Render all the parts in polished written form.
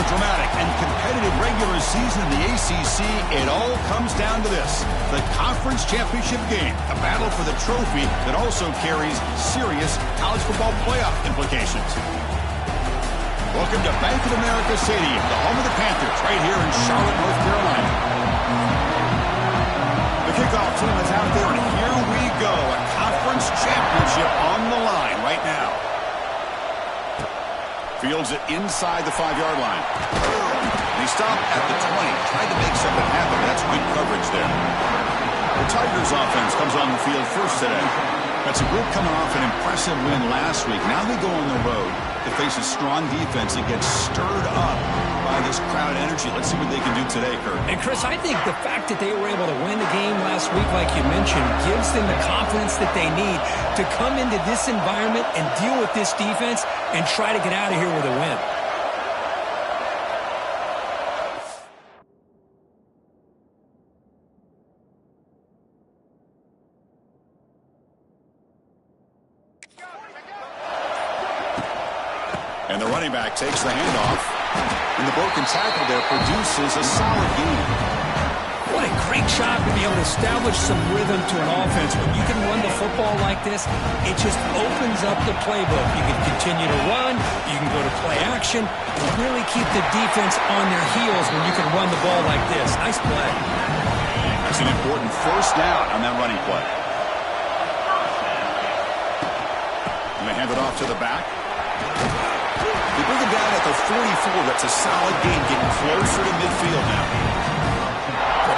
a dramatic and competitive regular season in the ACC, it all comes down to this: the Conference Championship game, a battle for the trophy that also carries serious college football playoff implications. Welcome to Bank of America Stadium, the home of the Panthers, right here in Charlotte, North Carolina. The kickoff team is out there, and here we go. A conference championship on the line right now. Fields it inside the 5-yard line. He stopped at the 20. Tried to make something happen. That's good coverage there. The Tigers offense comes on the field first today. That's a group coming off an impressive win last week. Now they go on the road to face a strong defense that gets stirred up by this crowd energy. Let's see what they can do today, Kurt. And, Chris, I think the fact that they were able to win the game last week, like you mentioned, gives them the confidence that they need to come into this environment and deal with this defense and try to get out of here with a win. And the running back takes the handoff. And the broken tackle there produces a solid gain. What a great job to be able to establish some rhythm to an offense. When you can run the football like this, it just opens up the playbook. You can continue to run. You can go to play action. You really keep the defense on their heels when you can run the ball like this. Nice play. That's an important first down on that running play. And they hand it off to the back. They bring him down at the 44. That's a solid gain, getting closer to midfield now.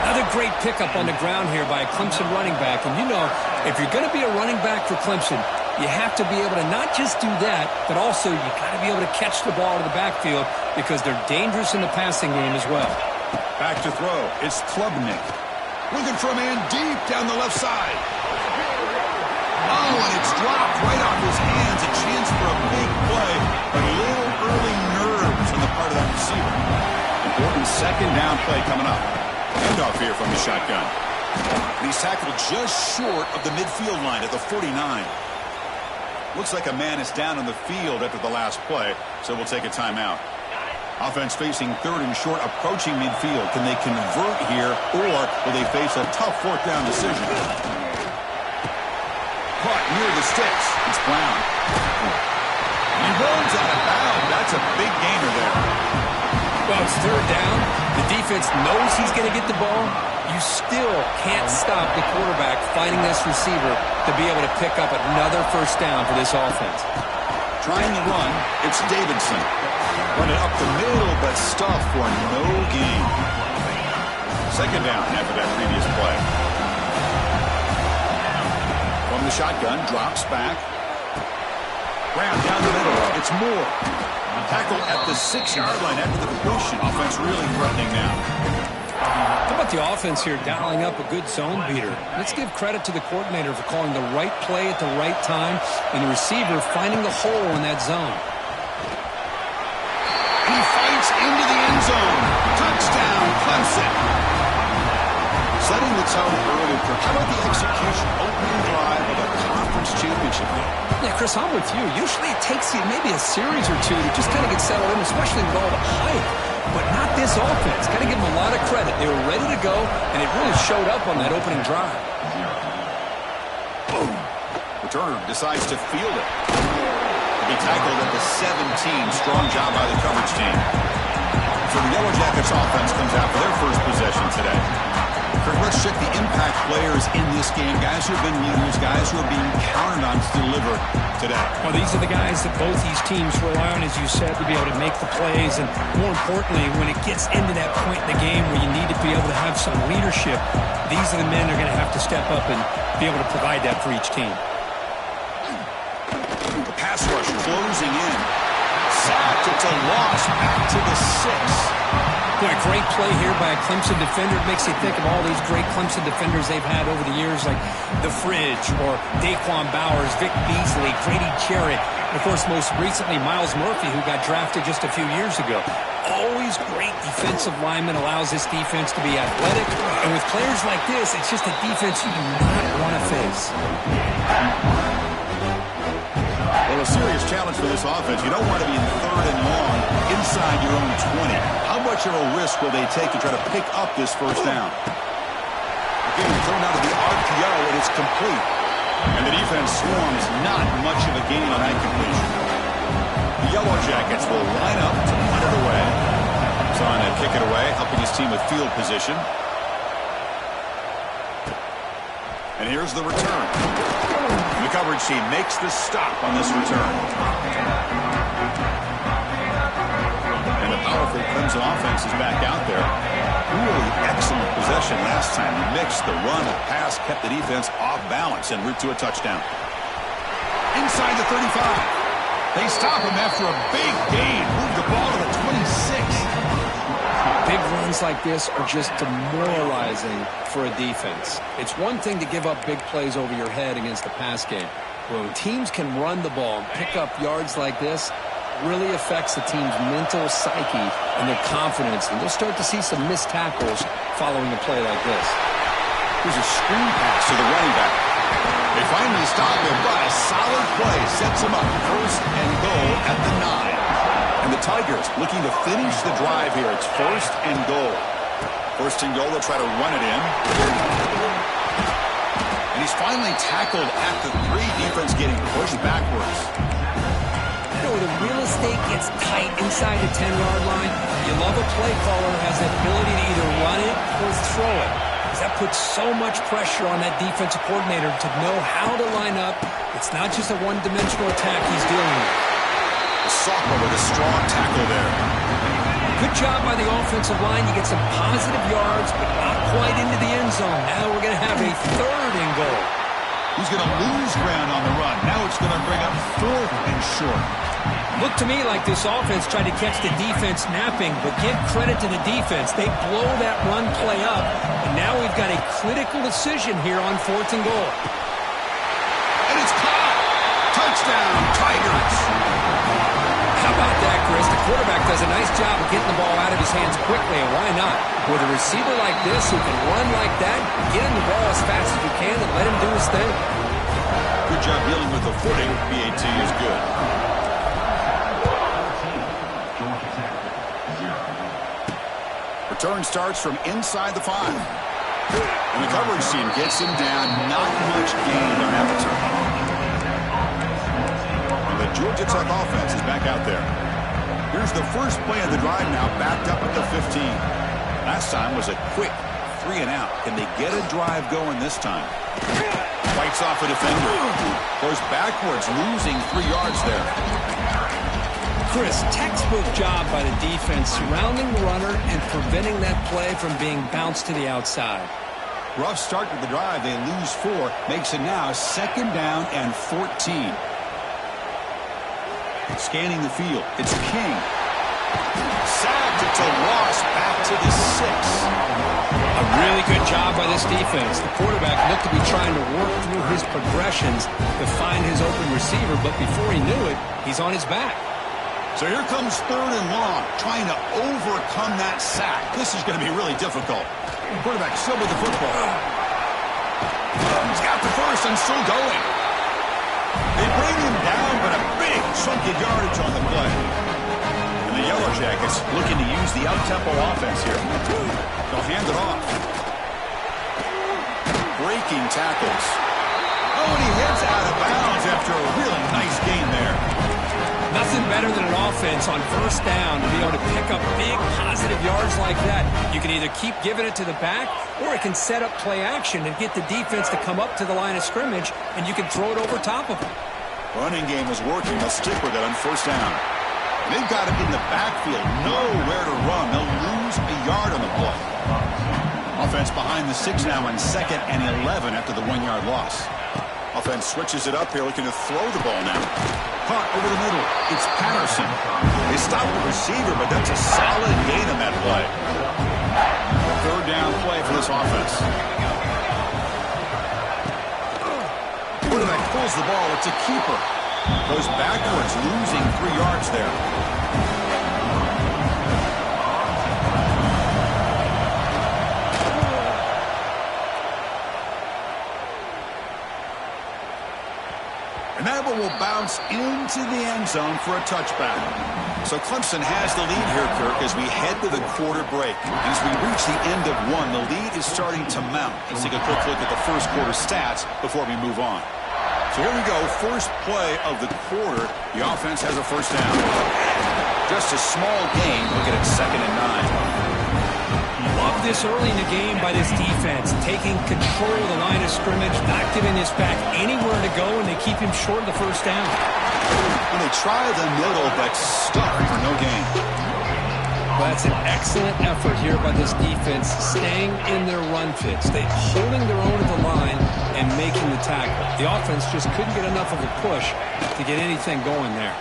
Another great pickup on the ground here by a Clemson running back. And you know, if you're going to be a running back for Clemson, you have to be able to not just do that, but also you got to be able to catch the ball to the backfield because they're dangerous in the passing game as well. Back to throw. It's Klubnik. Looking for a man deep down the left side. Oh, and it's dropped right off his hands. A chance for a big play, but a little early nerves on the part of that receiver. Important second down play coming up. Handoff here from the shotgun. And he's tackled just short of the midfield line at the 49. Looks like a man is down on the field after the last play, so we'll take a timeout. Offense facing third and short, approaching midfield. Can they convert here, or will they face a tough fourth down decision? Caught near the sticks. It's Brown. He runs out of bounds. That's a big gainer there. Well, it's third down. The defense knows he's going to get the ball. You still can't stop the quarterback finding this receiver to be able to pick up another first down for this offense. Trying to run, it's Davidson. Running up the middle, but stuffed for no gain. Second down after that previous play. From the shotgun, drops back. Brown down the middle. It's Moore. Tackle at the 6-yard line after the completion. Offense really threatening now. How about the offense here dialing up a good zone beater? Let's give credit to the coordinator for calling the right play at the right time and the receiver finding the hole in that zone. He fights into the end zone. Touchdown, Clemson. Setting the tone early. How about the execution? Opening drive of a conference championship game. Yeah, Chris, I'm with you. Usually it takes you maybe a series or two to just kind of get settled in, especially with all the hype. But not this offense. Got to give them a lot of credit. They were ready to go, and it really showed up on that opening drive. Boom. Returner decides to field it. He tackled at the 17. Strong job by the coverage team. So the Yellow Jackets offense comes out for their first possession today. Kurt, let's check the impact players in this game. Guys who have been leaders, guys who are being counted on to deliver today. Well, these are the guys that both these teams rely on, as you said, to be able to make the plays. And more importantly, when it gets into that point in the game where you need to be able to have some leadership, these are the men that are going to have to step up and be able to provide that for each team. The pass rush closing in. Sacked. It's a loss back to the 6. Boy, a great play here by a Clemson defender. It makes you think of all these great Clemson defenders they've had over the years, like The Fridge or Daquan Bowers, Vic Beasley, Grady Jarrett, and, of course, most recently, Miles Murphy, who got drafted just a few years ago. Always great defensive lineman, allows this defense to be athletic. And with players like this, it's just a defense you do not want to face. Well, a serious challenge for this offense. You don't want to be in 3rd and long inside your own 20. How much of a risk will they take to try to pick up this first down? Again, thrown out of the RPO, and it's complete. And the defense swarms, not much of a gain on that completion. The Yellow Jackets will line up to punt it away. Trying to kick it away, helping his team with field position. And here's the return. The coverage team makes the stop on this return. And the powerful Clemson offense is back out there. Really excellent possession last time. The mix, the run, the pass kept the defense off balance en route to a touchdown. Inside the 35. They stop him after a big gain. Move the ball to the 26. Big runs like this are just demoralizing for a defense. It's one thing to give up big plays over your head against the pass game. When teams can run the ball and pick up yards like this, it really affects the team's mental psyche and their confidence. And you'll start to see some missed tackles following a play like this. Here's a screen pass to the running back. They finally stop him, but a solid play sets him up 1st and goal at the 9. And the Tigers looking to finish the drive here. It's 1st and goal. 1st and goal, they'll try to run it in. And he's finally tackled at the 3. Defense getting pushed backwards. You know, the real estate gets tight inside the 10-yard line. You love a play caller who has the ability to either run it or throw it. Because that puts so much pressure on that defensive coordinator to know how to line up. It's not just a one-dimensional attack he's dealing with. The sophomore with a strong tackle there. Good job by the offensive line. You get some positive yards, but not quite into the end zone. Now we're going to have a 3rd and goal. He's going to lose ground on the run. Now it's going to bring up 4th and short. Looked to me like this offense tried to catch the defense napping, but give credit to the defense. They blow that run play up, and now we've got a critical decision here on 4th and goal. And it's caught. Touchdown, Tigers. How about that, Chris? The quarterback does a nice job of getting the ball out of his hands quickly, and why not? With a receiver like this who can run like that, get him the ball as fast as you can and let him do his thing. Good job dealing with the footing. BAT is good. Return starts from inside the 5. And the coverage team gets him down. Not much gain on that return. The Georgia Tech offense is back out there. Here's the first play of the drive now, backed up at the 15. Last time was a quick 3 and out. Can they get a drive going this time? Fights off a defender. Goes backwards, losing 3 yards there. Chris, textbook job by the defense surrounding the runner and preventing that play from being bounced to the outside. Rough start to the drive. They lose 4. Makes it now 2nd down and 14. Scanning the field. It's King. Sacked. It's a loss. Back to the 6. A really good job by this defense. The quarterback looked to be trying to work through his progressions to find his open receiver, but before he knew it, he's on his back. So here comes 3rd and long, trying to overcome that sack. This is going to be really difficult. Quarterback still with the football. He's got the first and still going. They bring him down, but a big chunk of yardage on the play. And the Yellow Jackets looking to use the up-tempo offense here. They'll hand it off. Breaking tackles. Oh, and he hits out of bounds after a really nice gain there. Nothing better than an offense on 1st down to be able to pick up big positive yards like that. You can either keep giving it to the back, or it can set up play action and get the defense to come up to the line of scrimmage, and you can throw it over top of them. Running game is working. They'll stick with it on 1st down. They've got him in the backfield. Nowhere to run. They'll lose a yard on the play. Offense behind the 6 now in 2nd and 11 after the 1-yard loss. Offense switches it up here, looking to throw the ball now. Caught over the middle. It's Patterson. They stop the receiver, but that's a solid gain on that play. 3rd down play for this offense. Quarterback pulls the ball. It's a keeper. Goes backwards, losing 3 yards there. And that will ball will bounce into the end zone for a touchback. So Clemson has the lead here, Kirk, as we head to the quarter break. And as we reach the end of one, the lead is starting to mount. Let's take a quick look at the first quarter stats before we move on. So here we go, first play of the quarter. The offense has a first down. Just a small gain. Look at it, 2nd and 9. Love this early in the game by this defense, taking control of the line of scrimmage, not giving this back anywhere to go, and they keep him short of the first down. And they try the middle, but stuck for no gain. Well, that's an excellent effort here by this defense, staying in their run fits. They holding their own at the line and making the tackle. The offense just couldn't get enough of a push to get anything going there.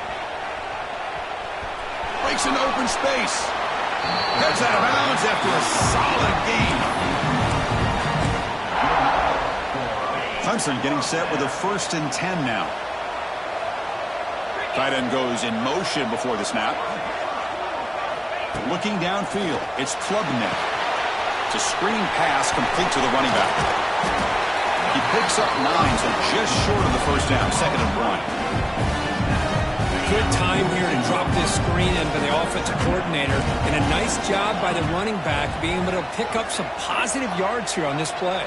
Breaks into open space. Heads out of bounds after a solid gain. Clemson getting set with a 1st and 10 now. Tight end goes in motion before the snap. Looking downfield, it's Klubnik. It's a screen pass complete to the running back. He picks up 9, so just short of the first down, 2nd and 1. Good time here to drop this screen in by the offensive coordinator, and a nice job by the running back being able to pick up some positive yards here on this play.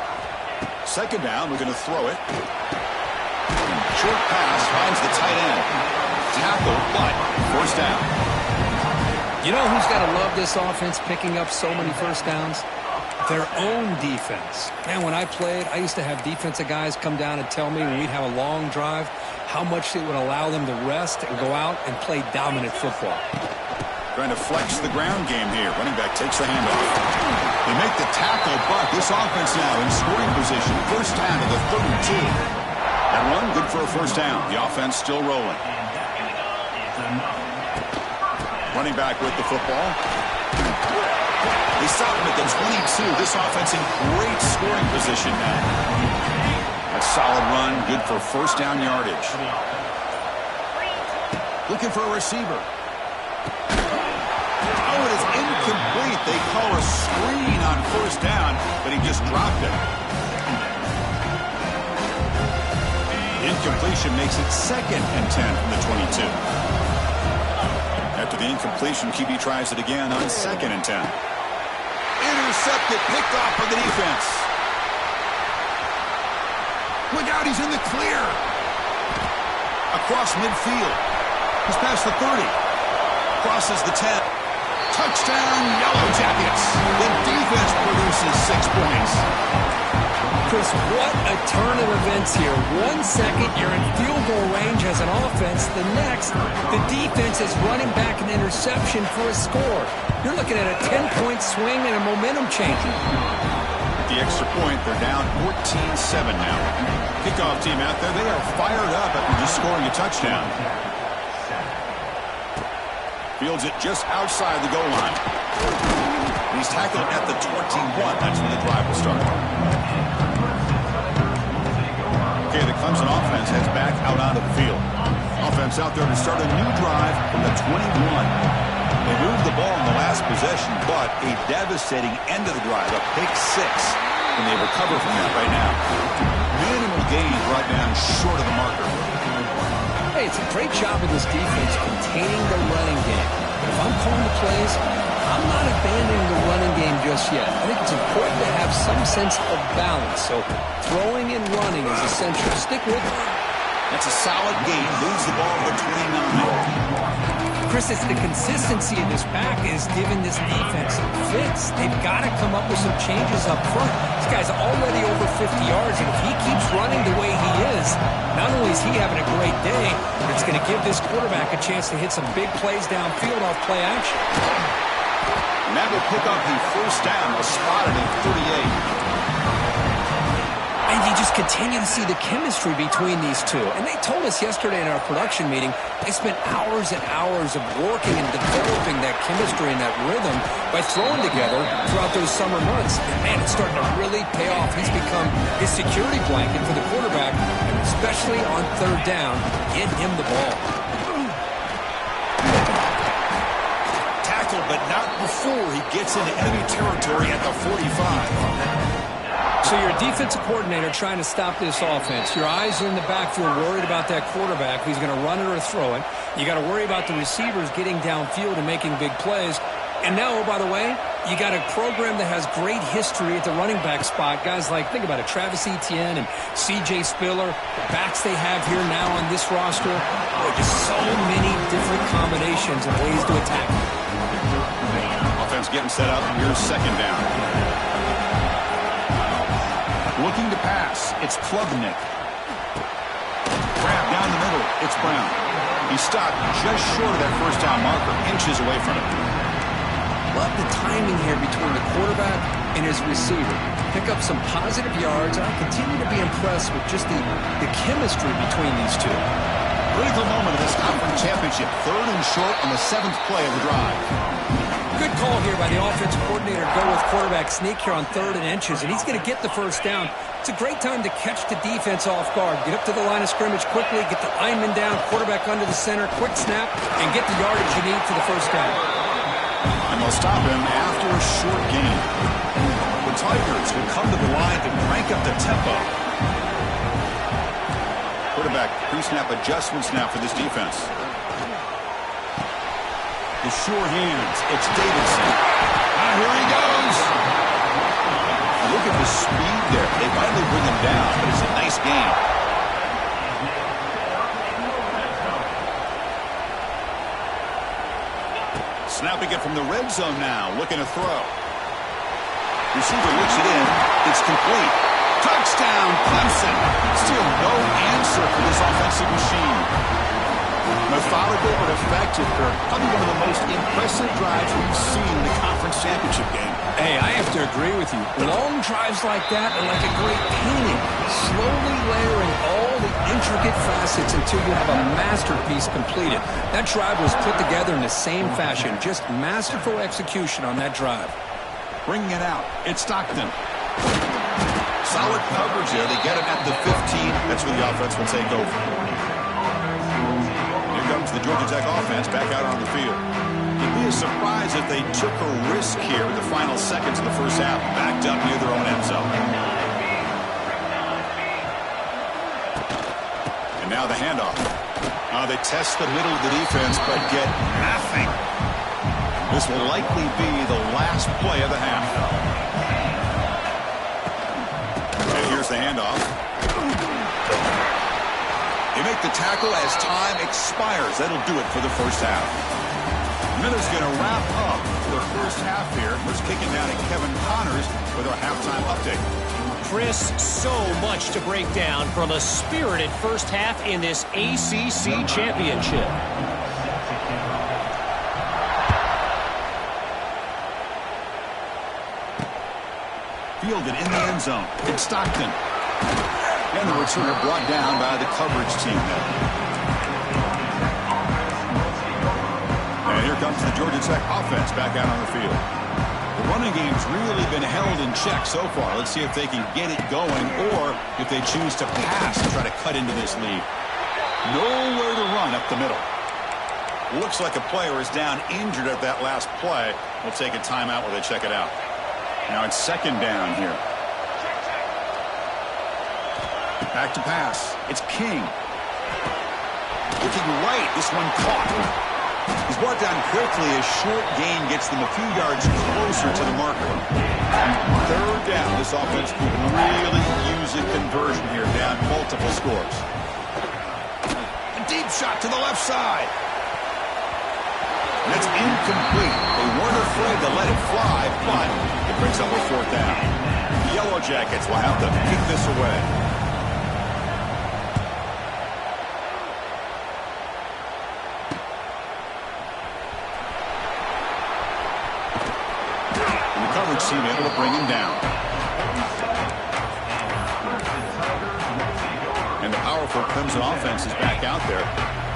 2nd down, we're going to throw it. Short pass finds the tight end. Tackle, but first down. You know who's got to love this offense picking up so many first downs? Their own defense. Man, when I played, I used to have defensive guys come down and tell me when we'd have a long drive how much it would allow them to rest and go out and play dominant football. Trying to flex the ground game here. Running back takes the handoff. They make the tackle, but this offense now in scoring position. First down to the 32. That run good for a first down. The offense still rolling. Running back with the football. They stop him at the 22. This offense in great scoring position now. A solid run, good for first down yardage. Looking for a receiver. Oh, it is incomplete. They call a screen on first down, but he just dropped it. Incompletion makes it 2nd and 10 from the 22. After the incompletion, QB tries it again on 2nd and 10. Intercepted, picked off by the defense. Look out, he's in the clear. Across midfield. He's past the 30. Crosses the 10. Touchdown, Yellow Jackets. The defense produces 6 points. Chris, what a turn of events here. 1 second, you're in field goal range as an offense. The next, the defense is running back an interception for a score. You're looking at a 10-point swing and a momentum changer. At the extra point, they're down 14-7 now. Kickoff team out there, they are fired up after just scoring a touchdown. Fields it just outside the goal line. He's tackled at the 21. That's when the drive will start. Okay, the Clemson offense heads back out onto the field. Offense out there to start a new drive from the 21. They moved the ball in the last possession, but a devastating end of the drive, a pick 6. And they recover from that right now. Minimal gain right down short of the marker. Hey, it's a great job of this defense containing the running game. But if I'm calling the plays, I'm not abandoning the running game just yet. I think it's important to have some sense of balance. So throwing and running is essential. Stick with it. That's a solid gain. Moves the ball to the 29. Chris, it's the consistency of this back is giving this defense fits. They've got to come up with some changes up front. This guy's already over 50 yards, and if he keeps running the way he is, not only is he having a great day, but it's going to give this quarterback a chance to hit some big plays downfield off play action. And that will pick up the first down. They'll spot it at 38. And you just continue to see the chemistry between these two. And they told us yesterday in our production meeting, they spent hours and hours of working and developing that chemistry and that rhythm by throwing together throughout those summer months. And man, it's starting to really pay off. He's become his security blanket for the quarterback, and especially on third down, get him the ball. Tackled, but not before he gets into enemy territory at the 45. So So you're a defensive coordinator trying to stop this offense. Your eyes are in the backfield worried about that quarterback who's going to run it or throw it. You got to worry about the receivers getting downfield and making big plays. And now, oh, by the way, you got a program that has great history at the running back spot. Guys like, think about it, Travis Etienne and C.J. Spiller, the backs they have here now on this roster. Oh, just so many different combinations of ways to attack. Offense getting set up. Here's second down. Looking to pass. It's Klubnik. Grab down the middle. It's Brown. He stopped just short of that first down marker, inches away from it. Love the timing here between the quarterback and his receiver. Pick up some positive yards. I continue to be impressed with just the chemistry between these two. Critical moment of this conference championship. 3rd and short on the 7th play of the drive. Good call here by the offensive coordinator to go with quarterback sneak here on 3rd and inches, and he's going to get the first down. It's a great time to catch the defense off guard. Get up to the line of scrimmage quickly, get the lineman down, quarterback under the center, quick snap, and get the yardage you need for the first down. And they'll stop him after a short gain. The Tigers will come to the line to crank up the tempo. Quarterback pre-snap adjustments now for this defense. The sure hands. It's Davidson. Here he goes. Look at the speed there. They finally bring him down, but it's a nice game. Snapping it from the red zone now. Looking to throw. Receiver looks it in. It's complete. Touchdown, Clemson. Still no answer for this offensive machine. Methodical but effective, Kirk. Probably one of the most impressive drives we've seen in the conference championship game. Hey, I have to agree with you. Long drives like that are like a great painting. Slowly layering all the intricate facets until you have a masterpiece completed. That drive was put together in the same fashion. Just masterful execution on that drive. Bringing it out. It's Stockton. Solid coverage there. They get it at the 15. That's where the offense will take over. Here comes the Georgia Tech offense back out on the field. It'd be a surprise if they took a risk here in the final seconds of the first half, backed up near their own end zone. And now the handoff. They test the middle of the defense, but get nothing. This will likely be the last play of the half. And here's the handoff. They make the tackle as time expires. That'll do it for the first half. Miller's going to wrap up the first half here. Let's kick it down to Kevin Connors with our halftime update. Chris, so much to break down from a spirited first half in this ACC Championship. Fielded in the end zone. It's Stockton. And the returner brought down by the coverage team there. And here comes the Georgia Tech offense back out on the field. The running game's really been held in check so far. Let's see if they can get it going or if they choose to pass and try to cut into this lead. Nowhere to run up the middle. Looks like a player is down injured at that last play. We'll take a timeout while they check it out. Now it's second down here. Back to pass. It's King. Looking right. This one caught. He's brought down quickly as short gain gets them a few yards closer to the marker. Third down. This offense could really use a conversion here, down multiple scores. A deep shot to the left side. And that's incomplete. They weren't afraid to let it fly, but it brings up a fourth down. The Yellow Jackets will have to kick this away. Team able to bring him down. And the powerful Clemson offense is back out there.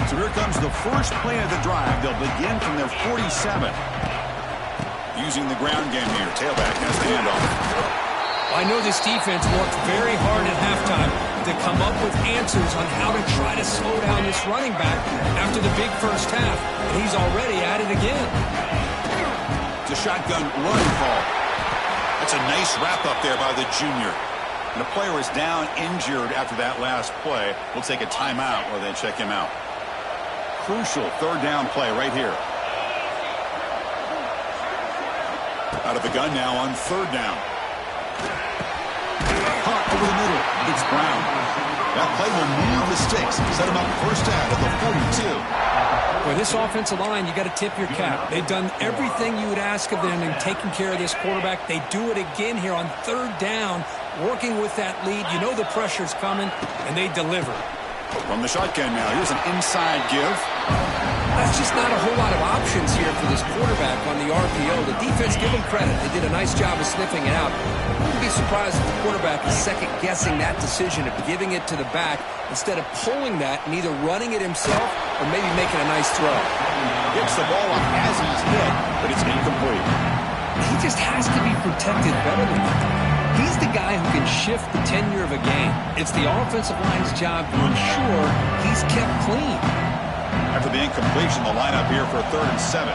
So here comes the first play of the drive. They'll begin from their 47. Using the ground game here. Tailback has the handoff. I know this defense worked very hard at halftime to come up with answers on how to try to slow down this running back after the big first half. And he's already at it again. It's a shotgun run call. That's a nice wrap up there by the junior. And the player is down injured after that last play. We'll take a timeout while they check him out. Crucial third down play right here. Out of the gun now on third down. Caught over the middle. It's Brown. That play will move the sticks. Set him up first down at the 42. Well, this offensive line, you got to tip your cap. They've done everything you would ask of them in taking care of this quarterback. They do it again here on third down, working with that lead. You know the pressure's coming, and they deliver. From the shotgun now, here's an inside give. That's just not a whole lot of options here for this quarterback on the RPO. The defense, give them credit. They did a nice job of sniffing it out. I wouldn't be surprised if the quarterback is second-guessing that decision of giving it to the back instead of pulling that and either running it himself or maybe making a nice throw. Gets the ball up as he's hit, but it's incomplete. He just has to be protected better than that. He's the guy who can shift the tenure of a game. It's the offensive line's job to ensure he's kept clean. After the incompletion, the lineup here for 3rd and 7.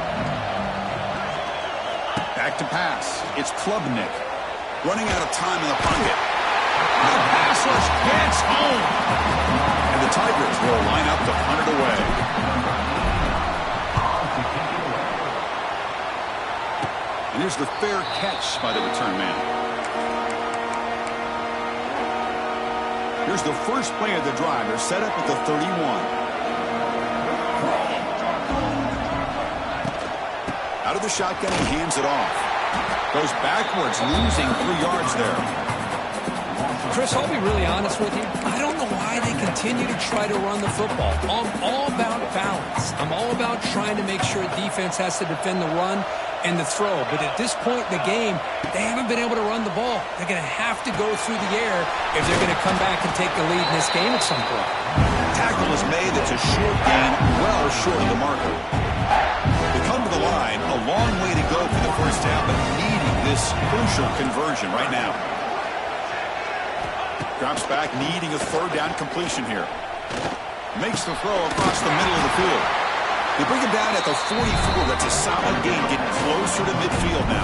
Back to pass. It's Klubnik. Running out of time in the pocket. The pass rush gets home. And the Tigers will line up to punt it away. And here's the fair catch by the return man. Here's the first play of the drive. They're set up at the 31. Out of the shotgun, he hands it off. Goes backwards, losing 3 yards there. Chris, I'll be really honest with you. I don't know why they continue to try to run the football. I'm all about balance. I'm all about trying to make sure defense has to defend the run and the throw. But at this point in the game, they haven't been able to run the ball. They're going to have to go through the air if they're going to come back and take the lead in this game at some point. Tackle is made. That's a short gain, well short of the marker. They come to the line, a long way to go for the first down, but needing this crucial conversion right now. Drops back, needing a third down completion here. Makes the throw across the middle of the field. They bring him down at the 44. That's a solid gain, getting closer to midfield now.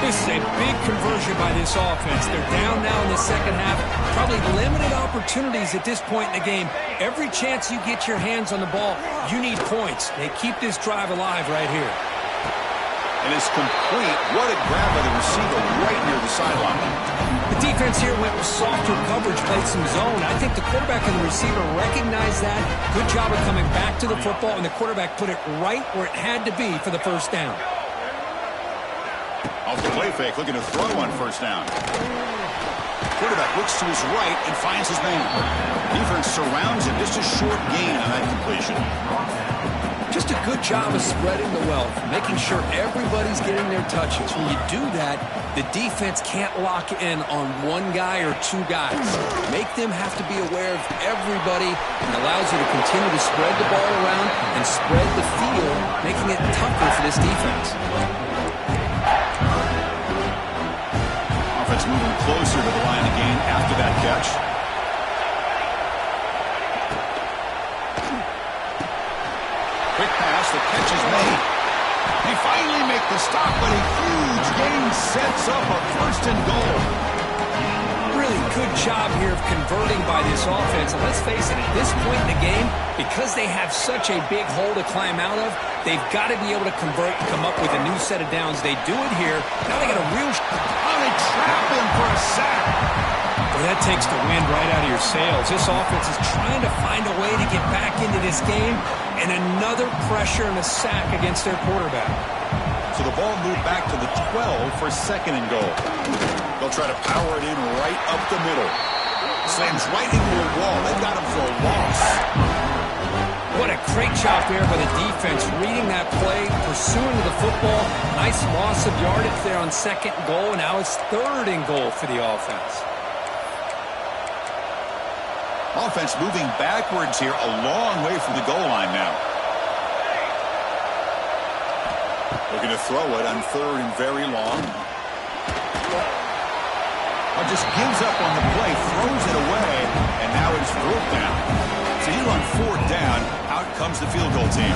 This is a big conversion by this offense. They're down now in the second half. Probably limited opportunities at this point in the game. Every chance you get your hands on the ball, you need points. They keep this drive alive right here. And it's complete. What a grab by the receiver right near the sideline. The defense here went with softer coverage, played some zone. I think the quarterback and the receiver recognized that. Good job of coming back to the football, and the quarterback put it right where it had to be for the first down. Off the play fake, looking to throw on first down. Quarterback looks to his right and finds his man. Defense surrounds him. Just a short gain on that completion. Just a good job of spreading the wealth, making sure everybody's getting their touches. When you do that, the defense can't lock in on one guy or 2 guys. Make them have to be aware of everybody, and allows you to continue to spread the ball around and spread the field, making it tougher for this defense. Offense moving closer to the line again after that catch. Quick pass, the catch is made. They finally make the stop, but a huge gain sets up a 1st and goal. Really good job here of converting by this offense. And let's face it, at this point in the game, because they have such a big hole to climb out of, they've got to be able to convert and come up with a new set of downs. They do it here. Now they got a real... Oh, they trap him for a sack. Well, that takes the wind right out of your sails. This offense is trying to find a way to get back into this game, and another pressure and a sack against their quarterback. So the ball moved back to the 12 for 2nd and goal. They'll try to power it in right up the middle. Slams right into a wall. They've got him for a loss. What a great job there by the defense, reading that play, pursuing the football. Nice loss of yardage there on 2nd and goal, and now it's 3rd and goal for the offense. Offense moving backwards here, a long way from the goal line now. Looking to throw it on 3rd and very long. Just gives up on the play, throws it away, and now it's 4th down. So here on 4th down, out comes the field goal team.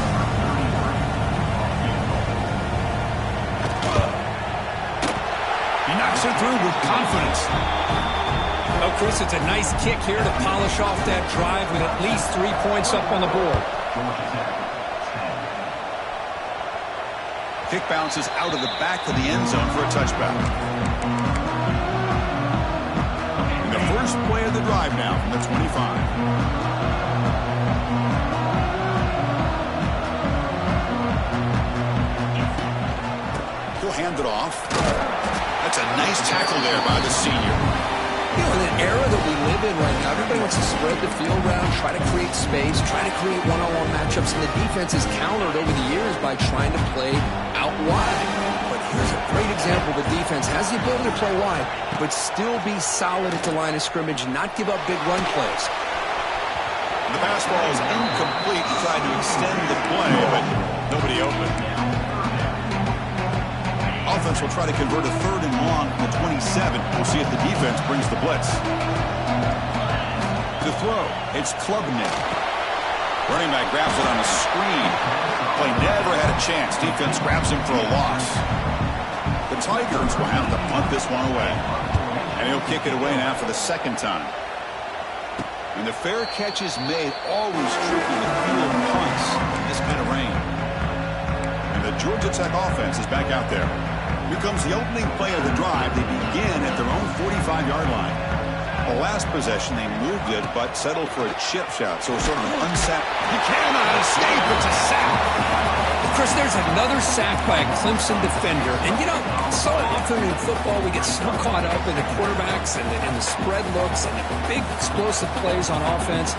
He knocks it through with confidence. Oh, Chris, it's a nice kick here to polish off that drive with at least 3 points up on the board. Kick bounces out of the back of the end zone for a touchback. And the first play of the drive now from the 25. He'll hand it off. That's a nice tackle there by the senior. You know, in an era that we live in right now, everybody wants to spread the field around, try to create space, try to create one-on-one matchups, and the defense is countered over the years by trying to play out wide. But here's a great example. The defense has the ability to play wide, but still be solid at the line of scrimmage and not give up big run plays. The pass ball is incomplete. He tried to extend the play, but nobody open. Offense will try to convert a 3rd and long from the 27. We'll see if the defense brings the blitz. To throw, it's Klubnik. Running back grabs it on a screen. Play never had a chance. Defense grabs him for a loss. The Tigers will have to punt this one away. And he'll kick it away now for the 2nd time. And the fair catch is made, always tricky with field punts in this kind of rain. And the Georgia Tech offense is back out there. Here comes the opening play of the drive. They begin at their own 45-yard line. The last possession, they moved it, but settled for a chip shot. So sort of an unsacked. He cannot escape. It's a sack. Chris, there's another sack by a Clemson defender. And, you know, so often in football we get so caught up in the quarterbacks and the spread looks and the big explosive plays on offense.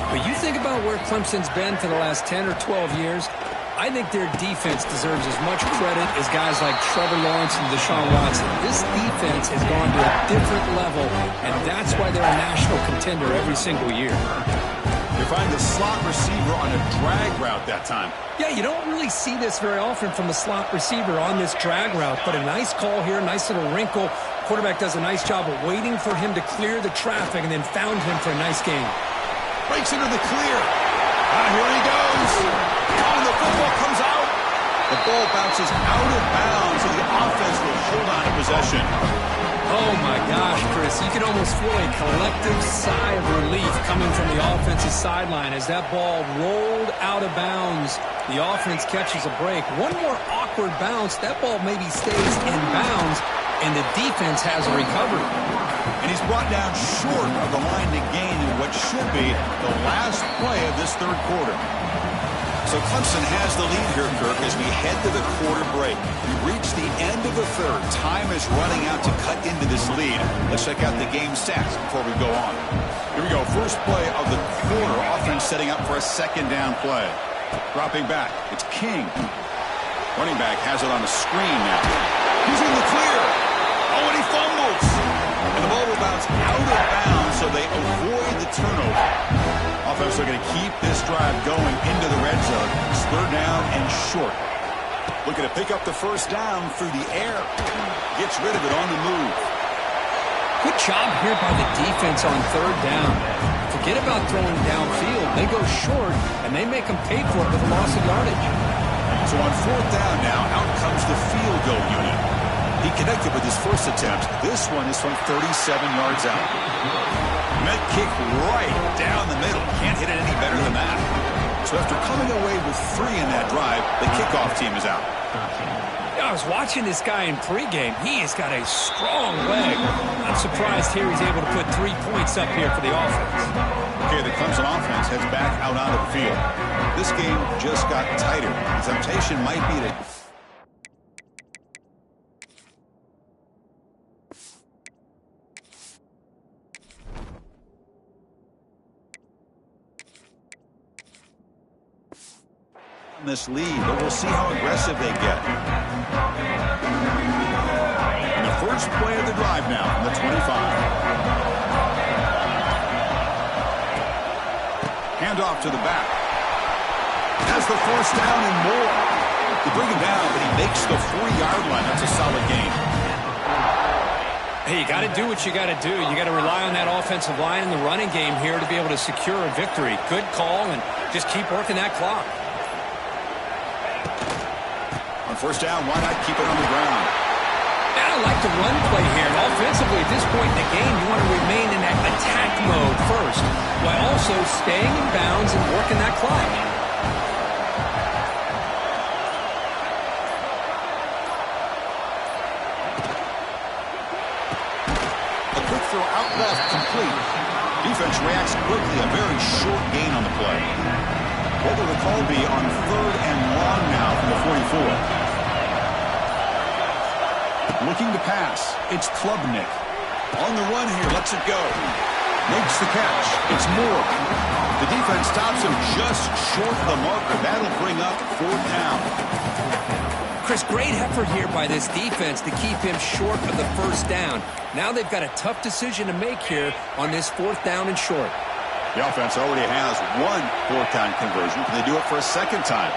But you think about where Clemson's been for the last 10 or 12 years, I think their defense deserves as much credit as guys like Trevor Lawrence and Deshaun Watson. This defense has gone to a different level, and that's why they're a national contender every single year. You find the slot receiver on a drag route that time. Yeah, you don't really see this very often from a slot receiver on this drag route, but a nice call here, nice little wrinkle. Quarterback does a nice job of waiting for him to clear the traffic and then found him for a nice gain. Breaks into the clear. Here he goes. And the football comes out. The ball bounces out of bounds, so the offense will hold on to possession. Oh, my gosh, Chris. You can almost feel a collective sigh of relief coming from the offensive sideline as that ball rolled out of bounds. The offense catches a break. One more awkward bounce. That ball maybe stays in bounds, and the defense has a recovery. And he's brought down short of the line to gain in what should be the last play of this 3rd quarter. So Clemson has the lead here, Kirk, as we head to the quarter break. We reach the end of the 3rd. Time is running out to cut into this lead. Let's check out the game stats before we go on. Here we go. First play of the quarter. Offense setting up for a 2nd down play. Dropping back. It's King. Running back has it on the screen now. He's in the clear. Oh, and he fumbles. And the ball will bounce out of bounds, so they avoid the turnover. Offense looking to keep this drive going into the red zone. It's 3rd down and short. Looking to pick up the 1st down through the air. Gets rid of it on the move. Good job here by the defense on 3rd down. Forget about throwing downfield. They go short, and they make them pay for it with a loss of yardage. So on 4th down now, out comes the field goal unit. He connected with his first attempt. This one is from 37 yards out. Met kick right down the middle. Can't hit it any better than that. So after coming away with 3 in that drive, the kickoff team is out. Yeah, I was watching this guy in pregame. He has got a strong leg. I'm surprised here he's able to put 3 points up here for the offense. Okay, the Clemson offense heads back out onto the field. This game just got tighter. The temptation might be to... this lead, but we'll see how aggressive they get. And the first play of the drive now from the 25. Handoff to the back. Has the 1st down and more. They bring him down, but he makes the 4-yard line. That's a solid gain. Hey, you got to do what you got to do. You got to rely on that offensive line in the running game here to be able to secure a victory. Good call, and just keep working that clock. On 1st down, why not keep it on the ground? Yeah, kind of like the run play here. And offensively, at this point in the game, you want to remain in that attack mode first, while also staying in bounds and working that clock. A quick throw out left, complete. Defense reacts quickly, a very short gain on the play. What will the call be on 3rd and long now from the 44? Looking to pass. It's Klubnik. On the run here, lets it go. Makes the catch. It's Moore. The defense stops him just short of the marker. That'll bring up 4th down. Chris, great effort here by this defense to keep him short of the 1st down. Now they've got a tough decision to make here on this 4th down and short. The offense already has one 4th down conversion. Can they do it for a 2nd time?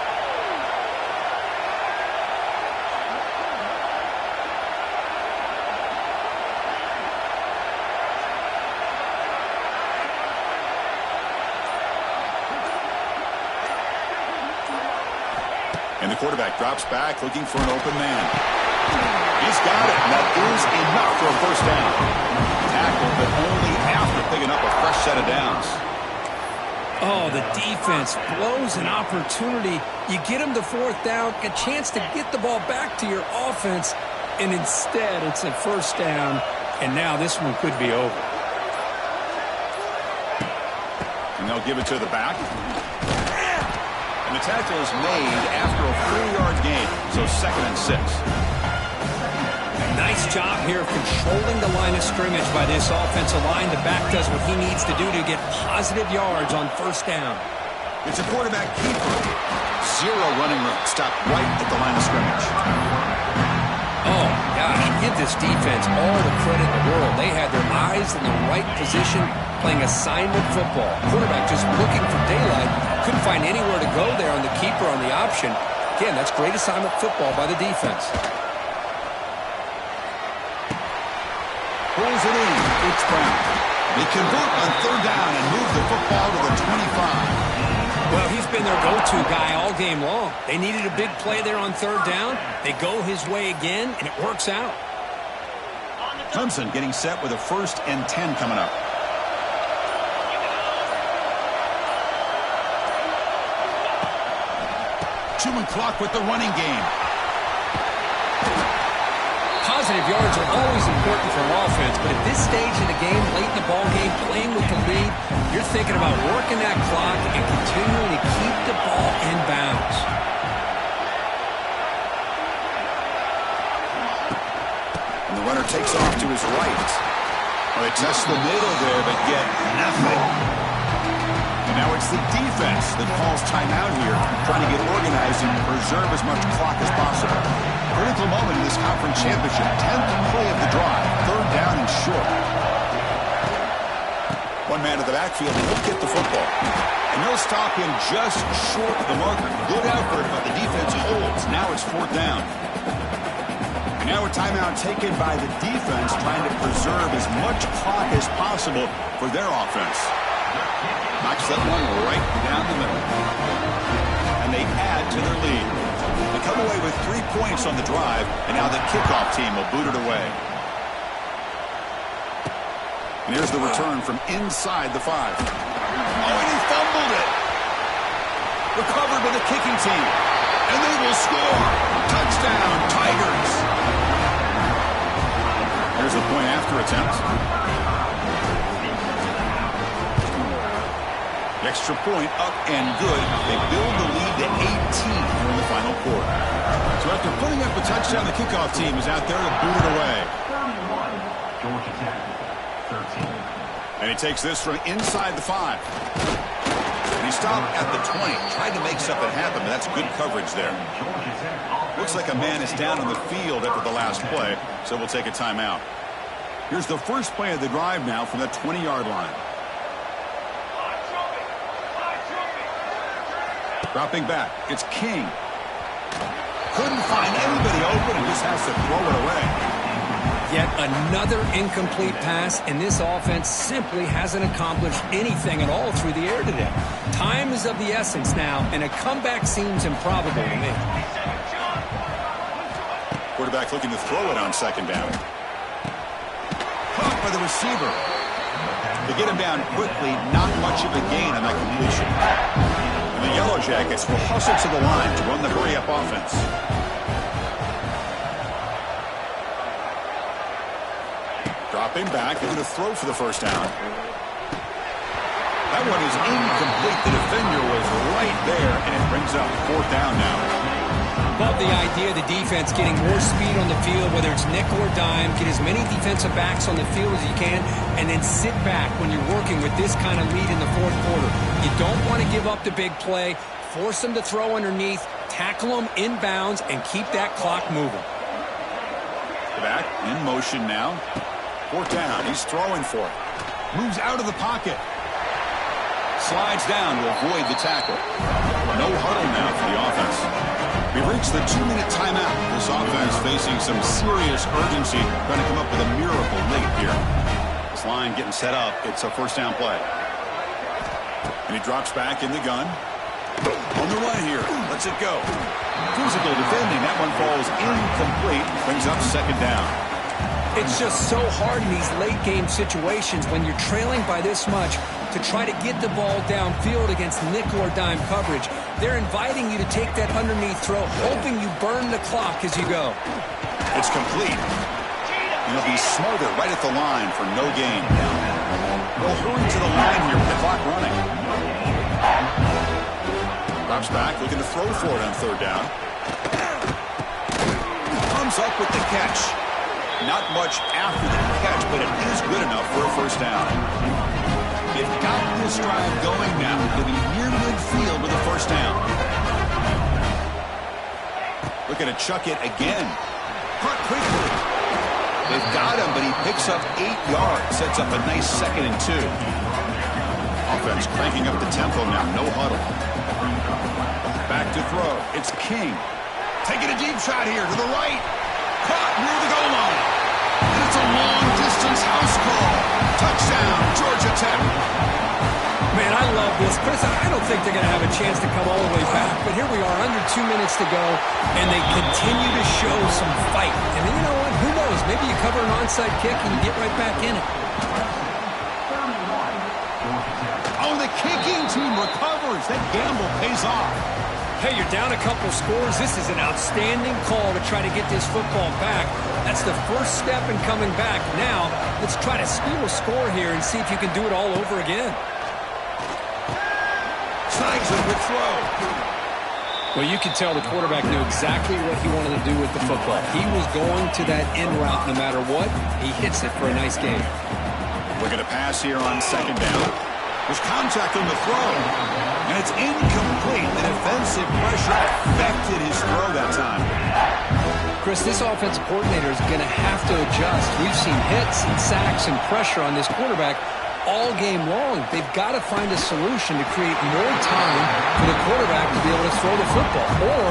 And the quarterback drops back, looking for an open man. He's got it, and that is enough for a 1st down. Tackle, but only after picking up a fresh set of downs. Oh, the defense blows an opportunity. You get them to 4th down, a chance to get the ball back to your offense, and instead it's a 1st down, and now this one could be over. And they'll give it to the back. And the tackle is made after a 4-yard gain, so 2nd and 6. Nice job here of controlling the line of scrimmage by this offensive line. The back does what he needs to do to get positive yards on 1st down. It's a quarterback keeper. 0 running room. Stopped right at the line of scrimmage. Oh, gosh, give this defense all the credit in the world. They had their eyes in the right position, playing assignment football. Quarterback just looking for daylight. Couldn't find anywhere to go there on the keeper on the option. Again, that's great assignment football by the defense. Pulls it in. It's Brown. They convert on 3rd down and move the football to the 25. Well, he's been their go-to guy all game long. They needed a big play there on 3rd down. They go his way again, and it works out. Clemson getting set with a 1st and 10 coming up. Chewing clock with the running game. Positive yards are always important for an offense, but at this stage in the game, late in the ball game, playing with the lead, you're thinking about working that clock and continuing to keep the ball in bounds. And the runner takes off to his right. Well, they test the middle there, but get nothing. And now it's the defense that calls timeout here, trying to get organized and preserve as much clock as possible. Critical moment in this conference championship. 10th play of the drive. 3rd down and short. One man to the backfield, and he'll get the football. And they'll stop him just short of the marker. Good effort, but the defense holds. Now it's 4th down. And now a timeout taken by the defense, trying to preserve as much clock as possible for their offense. Knocks that one right down the middle. And they add to their lead. They come away with 3 points on the drive, and now the kickoff team will boot it away. And here's the return from inside the 5. Oh, and he fumbled it. Recovered by the kicking team. And they will score. Touchdown, Tigers. Here's the point after attempt. Extra point up and good. They build the lead to 18 here in the final quarter. So after putting up a touchdown, the kickoff team is out there to boot it away. 31, Georgia Tech, 13. And he takes this from inside the 5. And he stopped at the 20. Tried to make something happen, but that's good coverage there. Looks like a man is down on the field after the last play, so we'll take a timeout. Here's the first play of the drive now from the 20-yard line. Dropping back, it's King. Couldn't find anybody open and just has to throw it away. Yet another incomplete pass, and this offense simply hasn't accomplished anything at all through the air today. Time is of the essence now, and a comeback seems improbable to me. Quarterback looking to throw it on second down. Caught by the receiver. They get him down quickly, not much of a gain on that completion. And the Yellow Jackets will hustle to the line to run the hurry-up offense. Dropping back, they're going to throw for the first down. That one is incomplete. The defender was right there, and it brings up fourth down now. Love the idea of the defense getting more speed on the field, whether it's nickel or dime. Get as many defensive backs on the field as you can, and then sit back when you're working with this kind of lead in the fourth quarter. You don't want to give up the big play. Force them to throw underneath, tackle them inbounds, and keep that clock moving. Back in motion now. Fourth down. He's throwing for it. Moves out of the pocket. Slides down to avoid the tackle. No huddle now for the offense. We've reached the 2-minute timeout. This offense facing some serious urgency, trying to come up with a miracle late here. This line getting set up. It's a first down play. And he drops back in the gun. On the run here. Lets it go. Physical defending. That one falls incomplete. Brings up second down. It's just so hard in these late-game situations when you're trailing by this much to try to get the ball downfield against nickel or dime coverage. They're inviting you to take that underneath throw, hoping you burn the clock as you go. It's complete. And he'll be smarter right at the line for no gain. They'll hurry to the line here with the clock running. Drops back, looking to throw for it on third down. Comes up with the catch. Not much after the catch, but it is good enough for a first down. They've got this drive going now. They'll be near midfield with a first down. Looking to chuck it again. Caught quickly. They've got him, but he picks up 8 yards. Sets up a nice 2nd and 2. Offense cranking up the tempo now. No huddle. Back to throw. It's King. Taking a deep shot here to the right. Caught near the goal line. And it's a long-distance house call. Touchdown, Georgia Tech. Man, I love this. Chris, I don't think they're going to have a chance to come all the way back, but here we are, under 2 minutes to go, and they continue to show some fight. And you know what? Who knows? Maybe you cover an onside kick and you get right back in it. Oh, the kicking team recovers. That gamble pays off. Hey, you're down a couple scores. This is an outstanding call to try to get this football back. That's the first step in coming back. Now, let's try to steal a score here and see if you can do it all over again. Snags it with throw. Well, you could tell the quarterback knew exactly what he wanted to do with the football. He was going to that in route no matter what. He hits it for a nice game. Looking to pass here on second down. There's contact on the throw. And it's incomplete. The defensive pressure affected his throw that time. Chris, this offensive coordinator is going to have to adjust. We've seen hits and sacks and pressure on this quarterback all game long. They've got to find a solution to create more time for the quarterback to be able to throw the football, or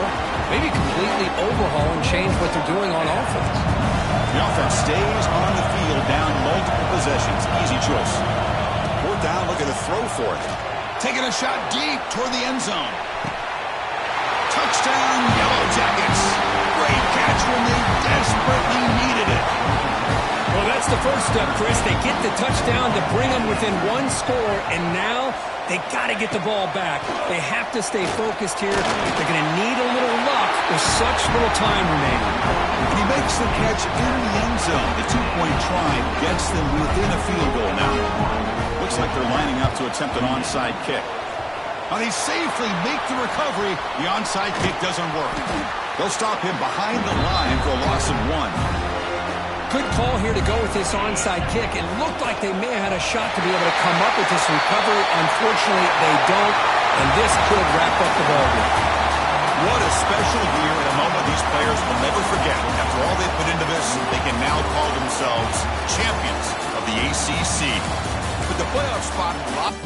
maybe completely overhaul and change what they're doing on offense. The offense stays on the field down multiple possessions. Easy choice. Fourth down, looking to throw for it. Taking a shot deep toward the end zone. Touchdown, Yellow Jackets. Great catch when they desperately needed it. Well, that's the first step, Chris. They get the touchdown to bring them within one score, and now they got to get the ball back. They have to stay focused here. They're going to need a little luck with such little time remaining. And he makes the catch in the end zone. The two-point try gets them within a field goal now. Looks like they're lining up to attempt an onside kick. Now they safely make the recovery. The onside kick doesn't work. They'll stop him behind the line for a loss of 1. Good call here to go with this onside kick. It looked like they may have had a shot to be able to come up with this recovery. Unfortunately, they don't, and this could wrap up the ball game. What a special year and a moment these players will never forget. After all they put into this, they can now call themselves champions of the ACC. With the playoff spot locked.